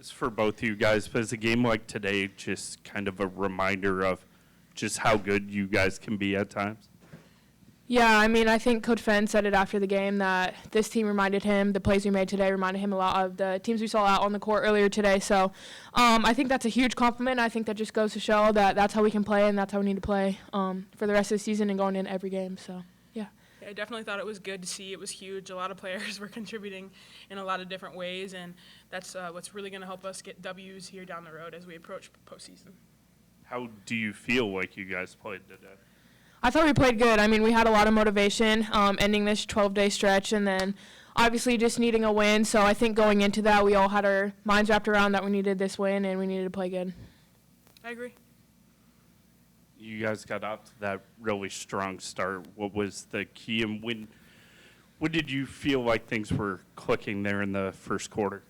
This is for both of you guys, but is a game like today just kind of a reminder of just how good you guys can be at times? Yeah, I mean, I think Coach Fenn said it after the game that this team reminded him, the plays we made today reminded him a lot of the teams we saw out on the court earlier today. So I think that's a huge compliment. I think that just goes to show that that's how we can play and that's how we need to play for the rest of the season and going in every game. So, yeah. I definitely thought it was good to see. It was huge. A lot of players were contributing in a lot of different ways, and that's what's really going to help us get W's here down the road as we approach postseason. How do you feel like you guys played today? I thought we played good. I mean, we had a lot of motivation ending this 12-day stretch and then obviously just needing a win. So I think going into that, we all had our minds wrapped around that we needed this win and we needed to play good. I agree. You guys got out to that really strong start. What was the key, and when did you feel like things were clicking there in the first quarter?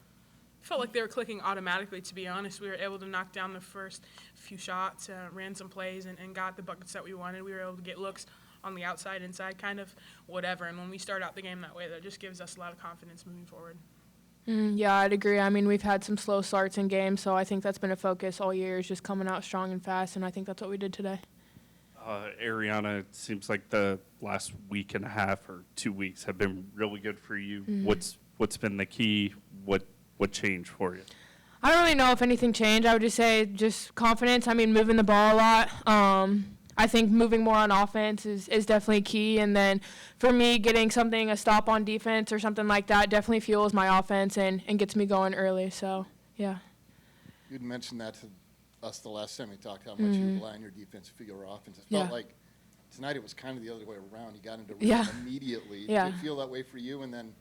Felt like they were clicking automatically, to be honest. We were able to knock down the first few shots, ran some plays, and got the buckets that we wanted. We were able to get looks on the outside, inside, kind of whatever. And when we start out the game that way, that just gives us a lot of confidence moving forward. Yeah, I'd agree. I mean, we've had some slow starts in games, so I think that's been a focus all year is just coming out strong and fast, and I think that's what we did today. Arianna, it seems like the last week and a half or 2 weeks have been really good for you. What's been the key? What changed for you? I don't really know if anything changed. I would just say just confidence. I mean, moving the ball a lot. I think moving more on offense is definitely key. And then for me, getting a stop on defense or something like that definitely fuels my offense and gets me going early. So, yeah. You'd mentioned that to us the last time we talked, how much you rely on your defense to figure your offense. It felt like tonight it was kind of the other way around. You got into rhythm immediately. Yeah. Did it feel that way for you? And then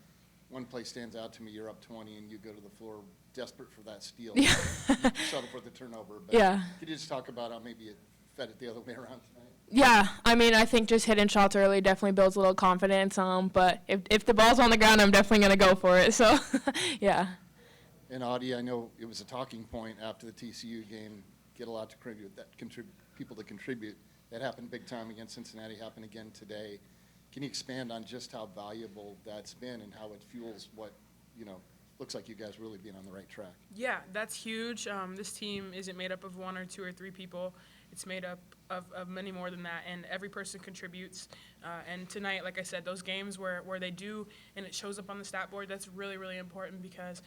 one play stands out to me, you're up 20 and you go to the floor desperate for that steal. Yeah. You settle for the turnover. But could you just talk about how maybe it fed it the other way around tonight? Yeah, I mean, I think just hitting shots early definitely builds a little confidence. But if the ball's on the ground, I'm definitely going to go for it. So, yeah. And Audi, I know it was a talking point after the TCU game, get a lot to contribute, people to contribute. That happened big time against Cincinnati, happened again today. Can you expand on just how valuable that's been and how it fuels what, looks like you guys really being on the right track? Yeah, that's huge. This team isn't made up of one or two or three people. It's made up of many more than that, and every person contributes. And tonight, like I said, those games where they do and it shows up on the stat board, that's really, really important because,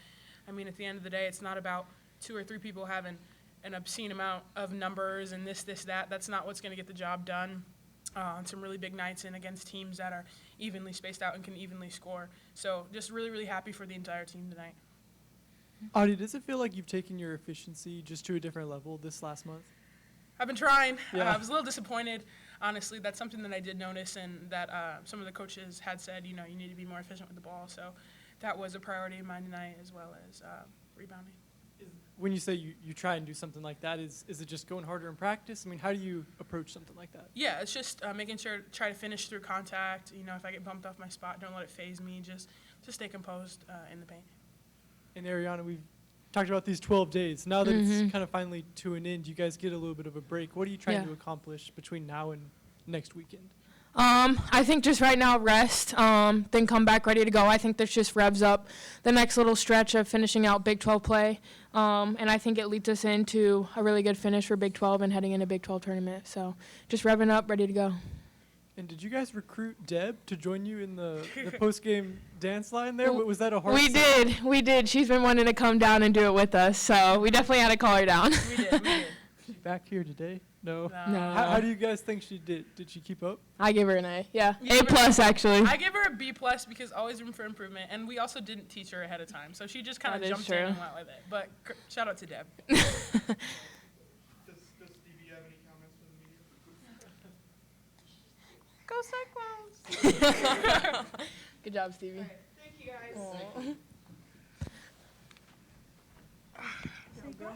I mean, at the end of the day, it's not about two or three people having an obscene amount of numbers and this, that. That's not what's going to get the job done. On some really big nights and against teams that are evenly spaced out and can evenly score. So just really, really happy for the entire team tonight. Audi, does it feel like you've taken your efficiency just to a different level this last month? I've been trying. Yeah. I was a little disappointed, honestly. That's something that I did notice and that some of the coaches had said, you need to be more efficient with the ball. So that was a priority of mine tonight as well as rebounding. When you say you try and do something like that, is it just going harder in practice? I mean, how do you approach something like that? Yeah, it's just making sure to try to finish through contact. If I get bumped off my spot, don't let it faze me. Just stay composed in the paint. And Arianna, we've talked about these 12 days. Now that it's kind of finally to an end, you guys get a little bit of a break. What are you trying to accomplish between now and next weekend? I think just right now rest, then come back ready to go. I think this just revs up the next little stretch of finishing out Big 12 play, and I think it leads us into a really good finish for Big 12 and heading into Big 12 tournament. So just revving up, ready to go. And did you guys recruit Deb to join you in the post-game dance line there? Was that a hard We did. She's been wanting to come down and do it with us, so we definitely had to call her down. We did. She back here today? No. No. How do you guys think she did? Did she keep up? I give her an A. Yeah, You give A+ actually. I give her a B+ because always room for improvement, and we also didn't teach her ahead of time, so she just kind of jumped in and went with it. But shout out to Deb. Does Stevie have any comments for the media? Go Cyclones! Good job, Stevie. Right. Thank you, guys. Aww. Go.